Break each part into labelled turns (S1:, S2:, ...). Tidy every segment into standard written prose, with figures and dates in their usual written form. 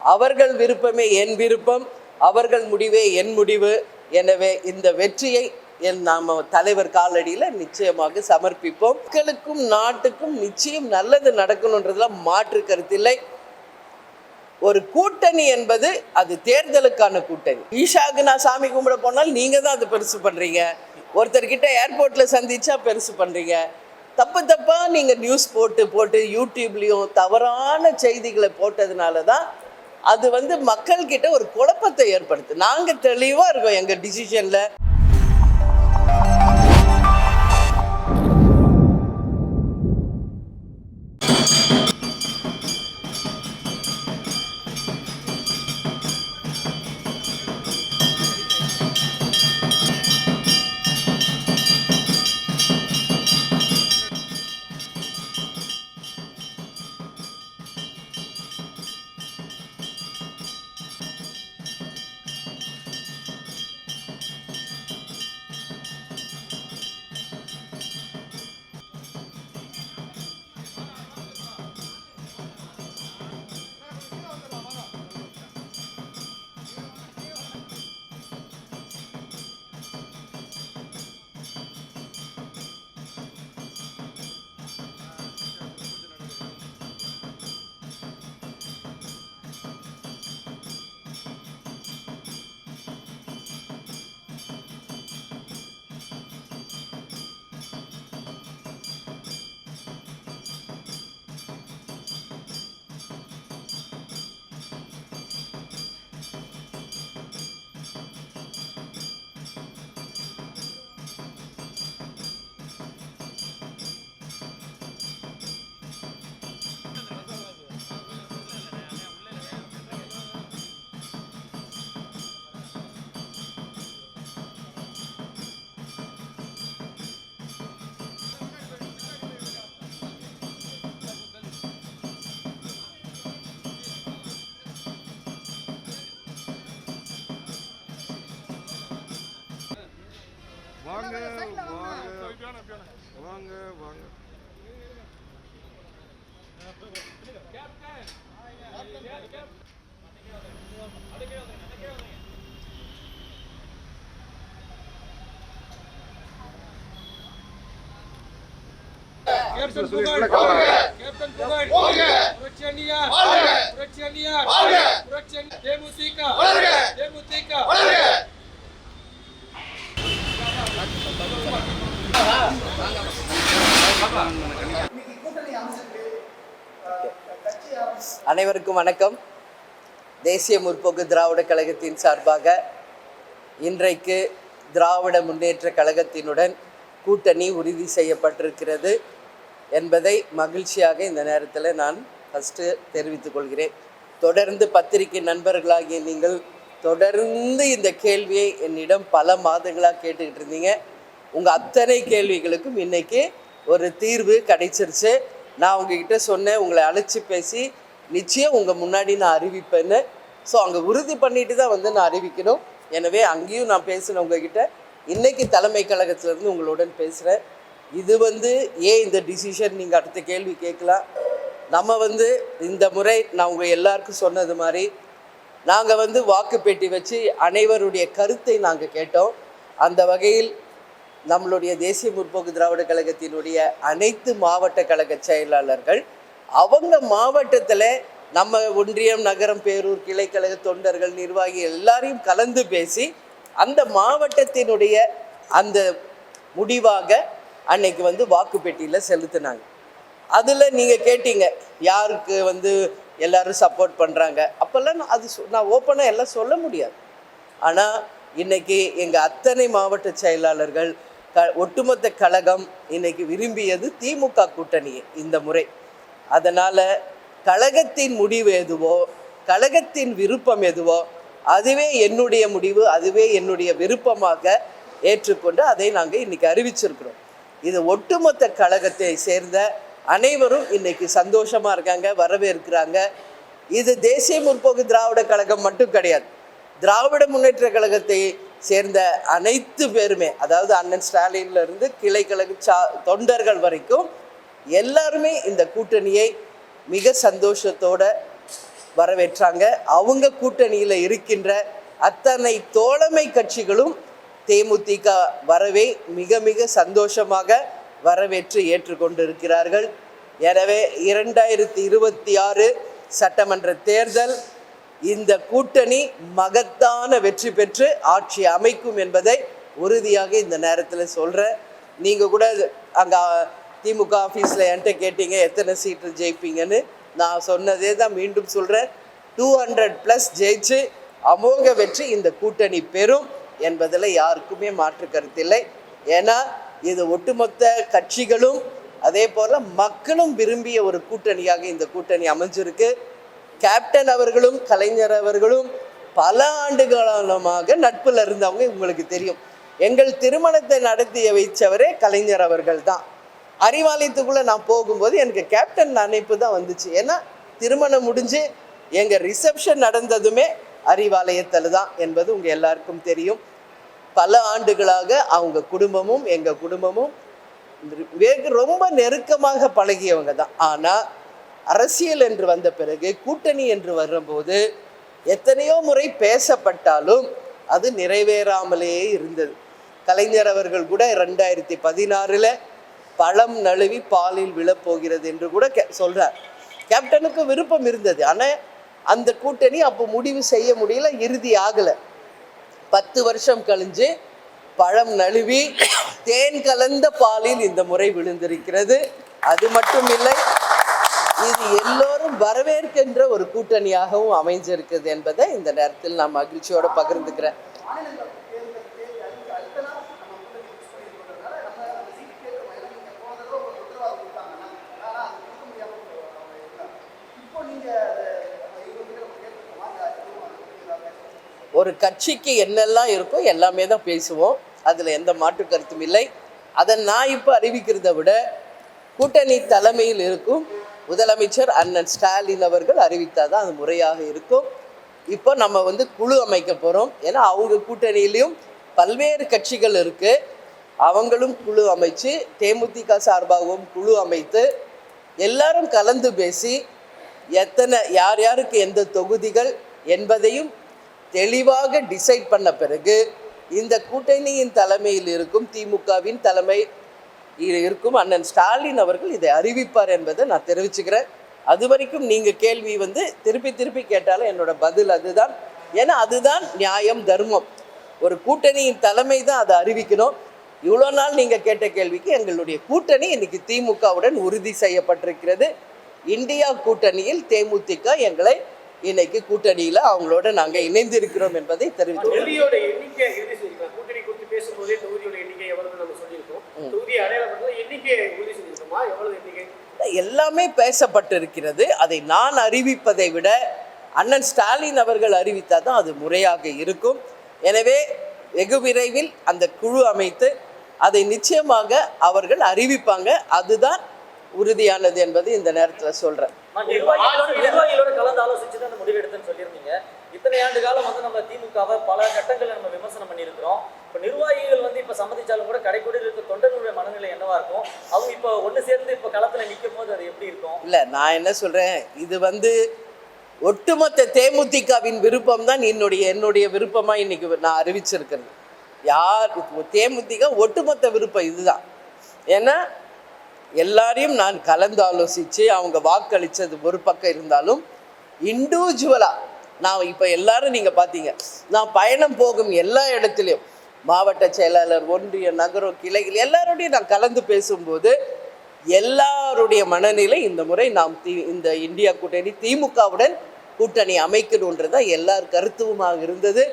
S1: அவர்கள் விருப்பமே என் விருப்பம், அவர்கள் முடிவே என் முடிவு. எனவே இந்த வெற்றியை நாம் தலைவர் காலடியில் நிச்சயமாக சமர்ப்பிப்போம். மக்களுக்கும் நாட்டுக்கும் நிச்சயம் நல்லது நடக்கணுன்றதுல மாற்று கருத்தில்லை. ஒரு கூட்டணி என்பது அது தேர்தலுக்கான கூட்டணி. ஈஷாவுக்கு நான் சாமி கும்பிட போனால் நீங்கள் தான் அது பெருசு பண்ணுறீங்க. ஒருத்தர்கிட்ட ஏர்போர்ட்டில் சந்திச்சா பெருசு பண்ணுறீங்க. தப்பாக நீங்கள் நியூஸ் போட்டு யூடியூப்லேயும் தவறான செய்திகளை போட்டதுனால தான் அது மக்கள்கிட்ட ஒரு குழப்பத்தை ஏற்படுத்து. நாங்கள் தெளிவாக இருக்கோம் எங்கள் டிசிஷனில்.
S2: வாங்க வாங்க வாங்க.
S3: கேப்டன் புகழ் கேப்டன் புகழ் புரட்சியணியார் புரட்சியணியார் புரட்சியணி தேமுதிக தேமுதிக.
S1: அனைவருக்கும் வணக்கம். தேசிய முற்போக்கு திராவிட கழகத்தின் சார்பாக இன்றைக்கு திராவிட முன்னேற்ற கழகத்தினுடன் கூட்டணி உறுதி செய்யப்பட்டிருக்கிறது என்பதை மகிழ்ச்சியாக இந்த நேரத்தில் நான் ஃபஸ்ட்டு தெரிவித்துக் கொள்கிறேன். தொடர்ந்து பத்திரிகை நண்பர்களாகிய நீங்கள் தொடர்ந்து இந்த கேள்வியை என்னிடம் பல மாதங்களாக கேட்டுக்கிட்டு இருந்தீங்க. உங்கள் அத்தனை கேள்விகளுக்கும் இன்றைக்கி ஒரு தீர்வு கிடைச்சிருச்சு. நான் உங்ககிட்ட சொன்னேன், உங்களை அழைச்சி பேசி நிச்சயம் உங்கள் முன்னாடி நான் அறிவிப்பேன்னு. ஸோ அங்கே உறுதி பண்ணிட்டு தான் நான் அறிவிக்கணும். எனவே அங்கேயும் நான் பேசினேன் உங்ககிட்ட. இன்றைக்கி தலைமை கழகத்திலேருந்து உங்களுடன் பேசுகிறேன். இது ஏன் இந்த டிசிஷன் நீங்கள் அடுத்த கேள்வி கேட்கலாம். நம்ம இந்த முறை நான் உங்கள் எல்லாருக்கும் சொன்னது மாதிரி நாங்கள் வாக்குப்பேட்டி வச்சு அனைவருடைய கருத்தை நாங்கள் கேட்டோம். அந்த வகையில் நம்மளுடைய தேசிய முற்போக்கு திராவிட கழகத்தினுடைய அனைத்து மாவட்ட கழக செயலாளர்கள் அவங்க மாவட்டத்தில் நம்ம ஒன்றியம், நகரம், பேரூர், கிளைக்கழக தொண்டர்கள், நிர்வாகிகள் எல்லாரையும் கலந்து பேசி அந்த மாவட்டத்தினுடைய அந்த முடிவாக அன்னைக்கு வாக்குப்பேட்டியில் செலுத்தினாங்க. அதில் நீங்கள் கேட்டீங்க யாருக்கு எல்லோரும் சப்போர்ட் பண்ணுறாங்க. அப்போல்லாம் நான் ஓப்பனாக எல்லாம் சொல்ல முடியாது. ஆனால் இன்றைக்கி எங்கள் அத்தனை மாவட்ட செயலாளர்கள் ஒட்டுமொத்த கழகம் இன்றைக்கி விரும்பியது திமுக கூட்டணியை இந்த முறை. அதனால் கழகத்தின் முடிவு எதுவோ, கழகத்தின் விருப்பம் எதுவோ அதுவே என்னுடைய முடிவு, அதுவே என்னுடைய விருப்பமாக ஏற்றுக்கொண்டு அதை நாங்கள் இன்றைக்கி அறிவிச்சிருக்கிறோம். இது ஒட்டுமொத்த கழகத்தை சேர்ந்த அனைவரும் இன்றைக்கி சந்தோஷமாக இருக்காங்க, வரவேற்கிறாங்க. இது தேசிய முற்போக்கு திராவிட கழகம் மட்டும் கிடையாது, திராவிட முன்னேற்ற கழகத்தை சேர்ந்த அனைத்து பேருமே, அதாவது அண்ணன் ஸ்டாலின்லேருந்து கிளைக்கழக தொண்டர்கள் வரைக்கும் எல்லாருமே இந்த கூட்டணியை மிக சந்தோஷத்தோடு வரவேற்றாங்க. அவங்க கூட்டணியில் இருக்கின்ற அத்தனை தோழமை கட்சிகளும் தேமுதிக வரவே மிக மிக சந்தோஷமாக வரவேற்று ஏற்றுக்கொண்டிருக்கிறார்கள். எனவே 2026 சட்டமன்ற தேர்தல் இந்த கூட்டணி மகத்தான வெற்றி பெற்று ஆட்சி அமைக்கும் என்பதை உறுதியாக இந்த நேரத்தில் சொல்கிறேன். நீங்கள் கூட அங்கே திமுக ஆஃபீஸில் என்கிட்ட கேட்டீங்க எத்தனை சீட்டு ஜெயிப்பீங்கன்னு. நான் சொன்னதே தான் மீண்டும் சொல்கிறேன். 200+ ஜெயிச்சு அமோக வெற்றி இந்த கூட்டணி பெறும் என்பதில் யாருக்குமே மாற்று கருத்தில்லை. ஏன்னா இது ஒட்டுமொத்த கட்சிகளும் அதே போல் மக்களும் விரும்பிய ஒரு கூட்டணியாக இந்த கூட்டணி அமைஞ்சிருக்கு. கேப்டன் அவர்களும் கலைஞர் அவர்களும் பல ஆண்டுகாலமாக நட்பில் இருந்தவங்க உங்களுக்கு தெரியும். எங்கள் திருமணத்தை நடத்தி வைச்சவரே கலைஞர் அவர்கள் தான். அறிவாலயத்துக்குள்ளே நான் போகும்போது எனக்கு கேப்டன் நினைப்பு தான் வந்துச்சு. ஏன்னா திருமணம் முடிஞ்சு எங்கள் ரிசப்ஷன் நடந்ததுமே அறிவாலயத்தில் தான் என்பது உங்கள் எல்லாருக்கும் தெரியும். பல ஆண்டுகளாக அவங்க குடும்பமும் எங்கள் குடும்பமும் ரொம்ப நெருக்கமாக பழகியவங்க தான். ஆனால் அரசியல் என்று வந்த பிறகு கூட்டணி என்று வரும்போது எத்தனையோ முறை பேசப்பட்டாலும் அது நிறைவேறாமலே இருந்தது. கலைஞர் அவர்கள் கூட 2016 பழம் நழுவி பாலில் விழப்போகிறது என்று கூட சொல்கிறார். கேப்டனுக்கு விருப்பம் இருந்தது, ஆனால் அந்த கூட்டணி அப்போ முடிவு செய்ய முடியல, இறுதி ஆகலை. 10 வருஷம் கழிஞ்சு பழம் நழுவி தேன் கலந்த பாலில் இந்த முறை விழுந்திருக்கிறது. அது மட்டும் இல்லை, இது எல்லோரும் வரவேற்கின்ற ஒரு கூட்டணியாகவும் அமைஞ்சிருக்குது என்பதை இந்த நேரத்தில் நான் மகிழ்ச்சியோடு பகிர்ந்துக்கிறேன். ஒரு கட்சிக்கு என்னெல்லாம் இருக்கோ எல்லாமே தான் பேசுவோம், அதில் எந்த மாற்று கருத்தும் இல்லை. அதை நான் இப்போ அறிவிக்கிறத விட கூட்டணி தலைமையில் இருக்கும் முதலமைச்சர் அண்ணன் ஸ்டாலின் அவர்கள் அறிவித்தால் தான் அது முறையாக இருக்கும். இப்போ நம்ம குழு அமைக்க போகிறோம். ஏன்னா அவங்க கூட்டணியிலையும் பல்வேறு கட்சிகள் இருக்குது. அவங்களும் குழு அமைச்சு தேமுதிக சார்பாகவும் குழு அமைத்து எல்லாரும் கலந்து பேசி யார் யாருக்கு எந்த தொகுதிகள் என்பதையும் தெளிவாக டிசைட் பண்ண பிறகு இந்த கூட்டணியின் தலைமையில் இருக்கும் திமுகவின் தலைமை இருக்கும் அண்ணன் ஸ்டாலின் அவர்கள் இதை அறிவிப்பார் என்பதை நான் தெரிவிச்சுக்கிறேன். அது வரைக்கும் நீங்கள் கேள்வி திருப்பி திருப்பி கேட்டாலும் என்னோட பதில் அதுதான். ஏன்னா அதுதான் நியாயம், தர்மம். ஒரு கூட்டணியின் தலைமை தான் அதை அறிவிக்கணும். இவ்வளோ நாள் நீங்கள் கேட்ட கேள்விக்கு எங்களுடைய கூட்டணி இன்னைக்கு திமுகவுடன் உறுதி செய்யப்பட்டிருக்கிறது. இந்தியா கூட்டணியில் தேமுதிக எங்களை இன்னைக்கு கூட்டணியில் அவங்களோட நாங்கள் இணைந்திருக்கிறோம் என்பதை தெரிவித்தோம். எல்லாமே பேசப்பட்டிருக்கிறது. அதை நான் அறிவிப்பதை விட அண்ணன் ஸ்டாலின் அவர்கள் அறிவித்தால் தான் அது முறையாக இருக்கும். எனவே வெகு விரைவில் அந்த குழு அமைத்து அதை நிச்சயமாக அவர்கள் அறிவிப்பாங்க. அதுதான் உறுதியானது என்பது இந்த நேரத்தில் சொல்கிறேன்.
S2: கலந்து ஆலோசிச்சு தான் முடிவு எடுத்துன்னு சொல்லியிருந்தீங்க. இத்தனை ஆண்டு காலம் நம்ம திமுகவை பல கட்டங்களில் நம்ம விமர்சனம் பண்ணியிருக்கிறோம். இப்போ நிர்வாகிகள் இப்போ சம்மதிச்சாலும் கூட கடைக்கூட இருக்க தொண்டர்களுடைய மனநிலை என்னவா இருக்கும்? அவங்க இப்போ ஒன்று சேர்ந்து இப்போ களத்தில் நிற்கும் போது அது எப்படி இருக்கும்?
S1: இல்லை, நான் என்ன சொல்கிறேன், இது ஒட்டுமொத்த தேமுதிகவின் விருப்பம் தான் என்னுடைய விருப்பமாக இன்னைக்கு நான் அறிவிச்சிருக்கிறது. தேமுதிக ஒட்டுமொத்த விருப்பம் இதுதான். ஏன்னா எல்லாரையும் நான் கலந்து ஆலோசித்து அவங்க வாக்களித்தது ஒரு பக்கம் இருந்தாலும் இண்டிவிஜுவலாக நான் இப்போ எல்லாரும் நீங்கள் பார்த்தீங்க, நான் பயணம் போகும் எல்லா இடத்துலையும் மாவட்ட செயலாளர், ஒன்றிய, நகரம், கிளைகள் எல்லாரோடையும் நான் கலந்து பேசும்போது எல்லாருடைய மனநிலை இந்த முறை நாம் இந்த இந்தியா கூட்டணி திமுகவுடன் கூட்டணி அமைக்கணுன்றதான் எல்லார் கருத்துவமாக இருந்தது.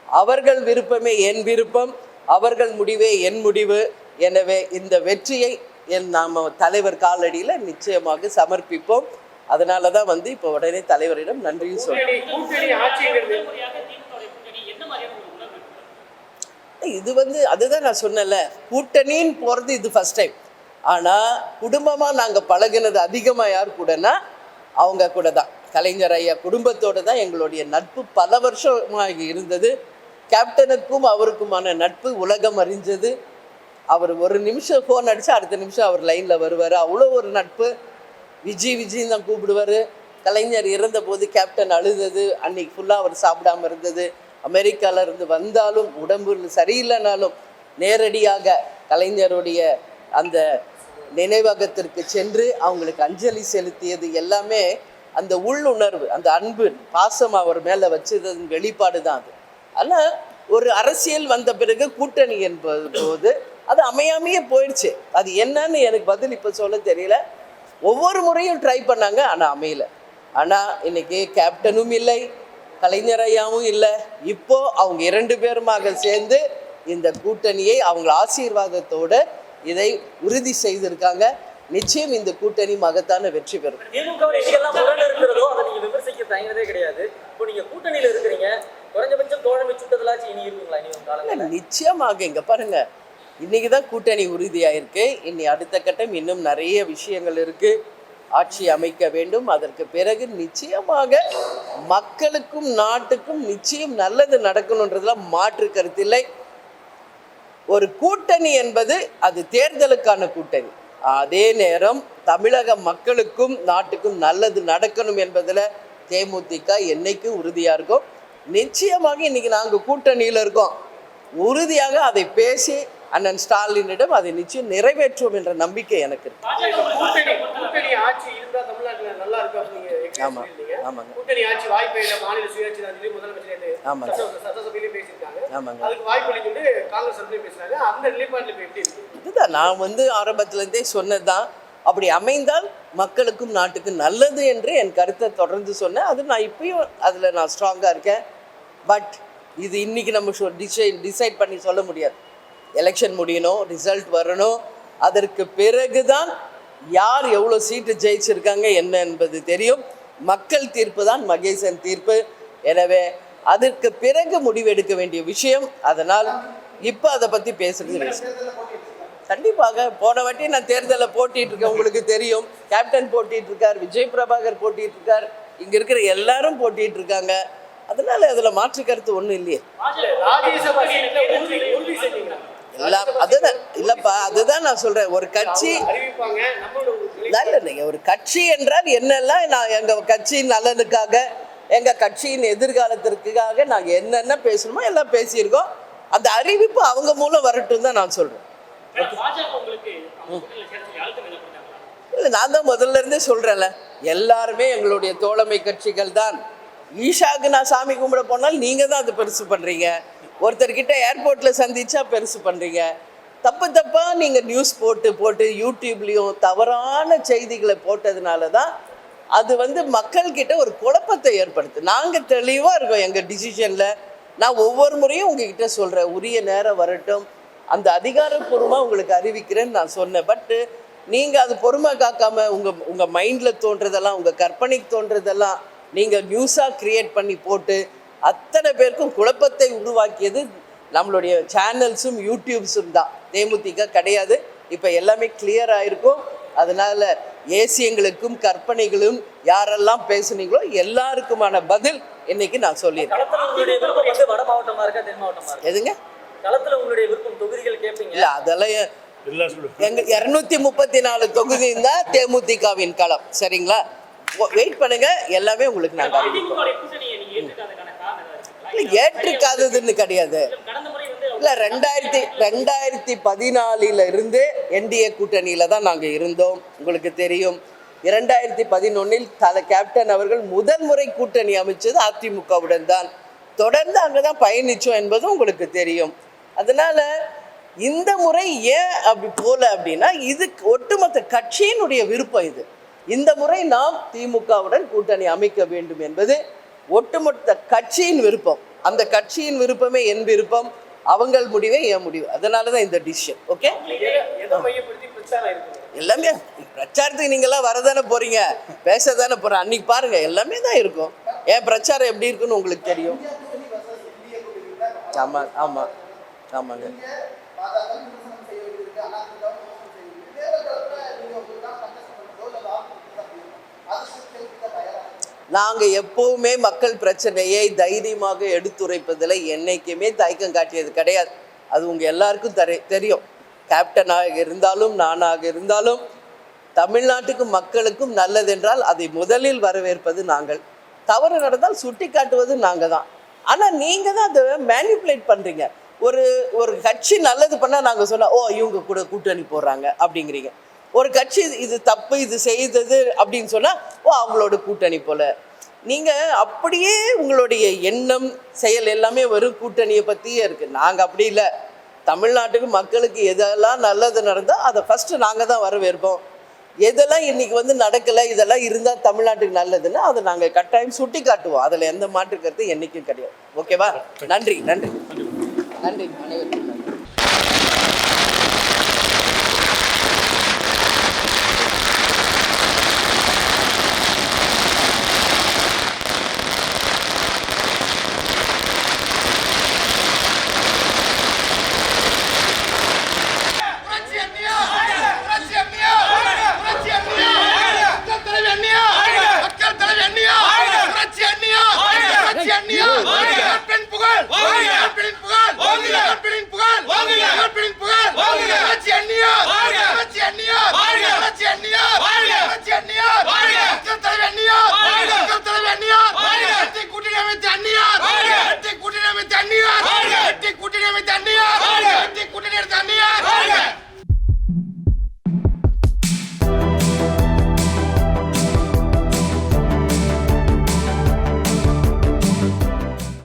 S1: அவர்கள் விருப்பமே என் விருப்பம், அவர்கள் முடிவே என் முடிவு. எனவே இந்த வெற்றியை நாம் தலைவர் காலடியில் நிச்சயமாக சமர்ப்பிப்போம். அதனால தான் இப்போ உடனே தலைவரிடம் நன்றியும் சொல்றேன். இது அதுதான் நான் சொன்னேன்ல, கூட்டணின்னு போகிறது இது ஃபர்ஸ்ட் டைம். ஆனால் குடும்பமாக நாங்கள் பழகினது அதிகமாக யார் கூடனா அவங்க கூட தான். கலைஞர் ஐயா குடும்பத்தோடு தான் எங்களுடைய நட்பு பல வருஷமாக இருந்தது. கேப்டனுக்கும் அவருக்குமான நட்பு உலகம் அறிஞ்சது. அவர் ஒரு நிமிஷம் ஃபோன் அடித்தா அடுத்த நிமிஷம் அவர் லைனில் வருவார். அவ்வளோ ஒரு நட்பு. விஜின்னு தான் கூப்பிடுவார். கலைஞர் இறந்தபோது கேப்டன் அழுதது, அன்னைக்கு ஃபுல்லாக அவர் சாப்பிடாம இருந்தது. அமெரிக்கால இருந்து வந்தாலும் உடம்பு சரியில்லைனாலும் நேரடியாக கலைஞருடைய அந்த நினைவகத்திற்கு சென்று அவங்களுக்கு அஞ்சலி செலுத்தியது எல்லாமே அந்த உள்ளுணர்வு, அந்த அன்பு பாசம் அவர் மேலே வச்சதன் வெளிப்பாடு தான் அது. ஆனால் ஒரு அரசியல் வந்த பிறகு கூட்டணி என்பது போது அது அமையாமையே போயிடுச்சு. அது என்னன்னு எனக்கு பதில் இப்போ சொல்ல தெரியல. ஒவ்வொரு முறையும் ட்ரை பண்ணாங்க, ஆனால் அமையல. ஆனால் இன்னைக்கு கேப்டனும் இல்லை, கலைஞர் ஐயாவும் இல்லை. இப்போ அவங்க 2 பேருமாக சேர்ந்து இந்த கூட்டணியை அவங்க ஆசீர்வாதத்தோடு இதை உறுதி செய்திருக்காங்க. நிச்சயம் இந்த கூட்டணி மகத்தான வெற்றி பெறும்.
S2: திமுகவில் எங்கெல்லாம் முரண் இருக்கிறதோ அதை நீங்க விமர்சிக்க தயங்குறதே கிடையாது. இப்போ நீங்க கூட்டணியில இருக்கிறீங்க, குறைஞ்சபட்சம் தோழமை சுட்டதலாச்சும் இனி இருக்குங்களா? இனி ஒரு காலத்துல
S1: நிச்சயமாக இங்க பாருங்க, இன்னைக்கு தான் கூட்டணி உறுதியாயிருக்கு. இனி அடுத்த கட்டம் இன்னும் நிறைய விஷயங்கள் இருக்கு. ஆட்சி அமைக்க வேண்டும். அதற்கு பிறகு நிச்சயமாக மக்களுக்கும் நாட்டுக்கும் நிச்சயம் நல்லது நடக்கணுன்றதுல மாற்று கருத்தில்லை. ஒரு கூட்டணி என்பது அது தேர்தலுக்கான கூட்டணி. அதே நேரம் தமிழக மக்களுக்கும் நாட்டுக்கும் நல்லது நடக்கணும் என்பதில் தேமுதிக என்னைக்கும் உறுதியாக இருக்கும். நிச்சயமாக இன்னைக்கு நாங்கள் கூட்டணியில் இருக்கோம். உறுதியாக அதை பேசி அண்ணன் ஸ்டாலினிடம் அதை நிச்சயம் நிறைவேற்றுவோம் என்ற நம்பிக்கை எனக்கு இருக்கு.
S4: கூட்டணி ஆட்சி இருந்தா தமிழ்நாட்டுல நல்லா இருக்கும் அப்படின்னு
S1: ஆமா, ஆமாங்க.
S4: கூட்டணி ஆட்சி வாய்ப்பே இல்லை, மாநில சுயாட்சி தான் சொல்லி முதலமைச்சர்
S1: ஆமாங்க.
S4: சட்டசபையிலேயே பேசியிருக்காங்க.
S1: ஆமாங்க.
S4: அதுக்கு வாய்ப்பு அளிச்சுட்டு காங்கிரஸ் சபையிலேயே பேசுறாங்க. அந்த நிலைப்பாட்டில் இப்போ எப்படி இருக்கு?
S1: இதுதான் நான் ஆரம்பத்திலேருந்தே சொன்னது தான். அப்படி அமைந்தால் மக்களுக்கும் நாட்டுக்கும் நல்லது என்று என் கருத்தை தொடர்ந்து சொன்னேன். அது நான் இப்பயும் அதில் நான் ஸ்ட்ராங்காக இருக்கேன். பட் இது இன்னைக்கு நம்ம டிசைட் பண்ணி சொல்ல முடியாது. எலெக்ஷன் முடியணும், ரிசல்ட் வரணும். அதற்கு பிறகு தான் யார் எவ்வளோ சீட்டு ஜெயிச்சிருக்காங்க என்ன என்பது தெரியும். மக்கள் தீர்ப்பு தான் மகேசன் தீர்ப்பு. எனவே அதற்கு பிறகு முடிவெடுக்க வேண்டிய விஷயம். அதனால் இப்போ அதை பற்றி பேசுறது கண்டிப்பாக. போன வாட்டி நான் தேர்தலில் போட்டிட்டு இருக்கேன், உங்களுக்கு தெரியும். கேப்டன் போட்டிட்டு இருக்கார், விஜய் பிரபாகர் போட்டிட்டு இருக்கார், இங்கே இருக்கிற எல்லாரும் போட்டிட்டு இருக்காங்க. அதனால அதில் மாற்று கருத்து ஒன்றும் இல்லையே. எல்லாம் அதுதான் இல்லைப்பா, அதுதான் நான் சொல்கிறேன். ஒரு கட்சி இல்லைங்க, ஒரு கட்சி என்றால் என்னெல்லாம் நான் எங்கள் கட்சியின் நலனுக்காக எங்கள் கட்சியின் எதிர்காலத்திற்காக நாங்கள் என்னென்ன பேசணுமோ எல்லாம் பேசியிருக்கோம். அந்த அறிவிப்பு அவங்க மூலம் வரட்டும் தான் நான் சொல்கிறேன். இல்லை, நான் தான் முதல்ல இருந்தே சொல்கிறேன்ல, எல்லாருமே எங்களுடைய தோழமை கட்சிகள் தான். ஈஷாவுக்கு நான் சாமி கும்பிட போனால் நீங்கள் தான் அது பெருசு பண்ணுறீங்க. ஒருத்தர்கிட்ட ஏர்போர்ட்டில் சந்திச்சா பெருசு பண்ணுறீங்க. தப்பாக நீங்கள் நியூஸ் போட்டு யூடியூப்லேயும் தவறான செய்திகளை போட்டதுனால தான் அது மக்கள்கிட்ட ஒரு குழப்பத்தை ஏற்படுத்து. நாங்கள் தெளிவாக இருக்கோம் எங்கள் டிசிஷனில். நான் ஒவ்வொரு முறையும் உங்ககிட்ட சொல்கிறேன், உரிய நேரம் வரட்டும், அந்த அதிகாரப்பூர்வமாக உங்களுக்கு அறிவிக்கிறேன்னு நான் சொன்னேன். பட்டு நீங்கள் அது பொறுமை காக்காமல் உங்கள் மைண்டில் தோன்றதெல்லாம், உங்கள் கற்பனைக்கு தோன்றதெல்லாம் நீங்கள் நியூஸாக க்ரியேட் பண்ணி போட்டு அத்தனை பேருக்கும் குழப்பத்தை உருவாக்கியது நம்மளுடைய சேனல்ஸும் யூடியூப்ஸும் தான். தேமுதிக கிடையாது. இப்போ எல்லாமே கிளியராக இருக்கும். அதனால் ஏசியங்களுக்கும் கற்பனைகளும் யாரெல்லாம் பேசுனீங்களோ எல்லாருக்குமான பதில் இன்னைக்கு நான் சொல்லியிருக்கேன். எதுங்க
S2: களத்துல உங்களுடைய விருப்பம் தொகுதிகள் கேட்பீங்க?
S1: இல்லை, அதெல்லாம் எங்க 234 தொகுதி தான் தேமுதிகவின் களம். சரிங்களா? வெயிட் பண்ணுங்க, எல்லாமே உங்களுக்கு நாங்கள் அறிவிப்போம். இல்லை, ஏற்றுக்காததுன்னு கிடையாது. இல்லை, 2014 இருந்து என்டிஏ கூட்டணியில் தான் நாங்கள் இருந்தோம். உங்களுக்கு தெரியும். 2011 கேப்டன் அவர்கள் முதல் முறை கூட்டணி அமைச்சது அதிமுகவுடன் தான். தொடர்ந்து அங்கே தான் பயணித்தோம் என்பதும் உங்களுக்கு தெரியும். அதனால் இந்த முறை ஏன் அப்படி போல அப்படின்னா, இது ஒட்டுமொத்த கட்சியினுடைய விருப்பம். இது இந்த முறை நாம் திமுகவுடன் கூட்டணி அமைக்க வேண்டும் என்பது ஒட்டுமொத்த கட்சியின் விருப்பம். அந்த கட்சியின் விருப்பமே என் விருப்பம், அவங்கள் முடிவே என் முடிவு. அதனால தான் இந்த டிசிஷன். ஓகே, எல்லாமே பிரச்சாரத்துக்கு நீங்கள்லாம் வரதானே போகிறீங்க, பேச தானே போகிறேன். அன்றைக்கி பாருங்கள், எல்லாமே தான் இருக்கும். ஏன் பிரச்சாரம் எப்படி இருக்குன்னு உங்களுக்கு தெரியும். ஆமாம் ஆமாம் ஆமாங்க. நாங்கள் எப்போவுமே மக்கள் பிரச்சனையை தைரியமாக எடுத்துரைப்பதில் என்றைக்குமே தயக்கம் காட்டியது கிடையாது. அது உங்கள் எல்லாருக்கும் தெரியும். கேப்டனாக இருந்தாலும் நானாக இருந்தாலும் தமிழ்நாட்டுக்கும் மக்களுக்கும் நல்லதென்றால் அதை முதலில் வரவேற்பது நாங்கள். தவறு நடந்தால் சுட்டி காட்டுவது நாங்கள் தான். ஆனால் நீங்கள் தான் அதை மேனிப்புலேட் பண்ணுறீங்க. ஒரு கட்சி நல்லது பண்ணால் நாங்கள் சொன்னால், ஓ இவங்க கூட கூட்டணி போடுறாங்க அப்படிங்கிறீங்க. ஒரு கட்சி இது தப்பு, இது செய்தது அப்படின்னு சொன்னால், ஓ அவங்களோட கூட்டணி போல். நீங்கள் அப்படியே உங்களுடைய எண்ணம் செயல் எல்லாமே வெறும் கூட்டணியை பற்றியே இருக்குது. நாங்கள் அப்படி இல்லை. தமிழ்நாட்டுக்கு மக்களுக்கு எதெல்லாம் நல்லது நடந்தால் அதை ஃபஸ்ட்டு நாங்கள் தான் வரவேற்போம். எதெல்லாம் இன்றைக்கி நடக்கலை, இதெல்லாம் இருந்தால் தமிழ்நாட்டுக்கு நல்லதுன்னா அதை நாங்கள் கட்டாயம் சுட்டி காட்டுவோம். அதில் எந்த மாற்று கருத்து என்றைக்கும் கிடையாது. ஓகேவா? நன்றி நன்றி நன்றி அனைவருக்கும்.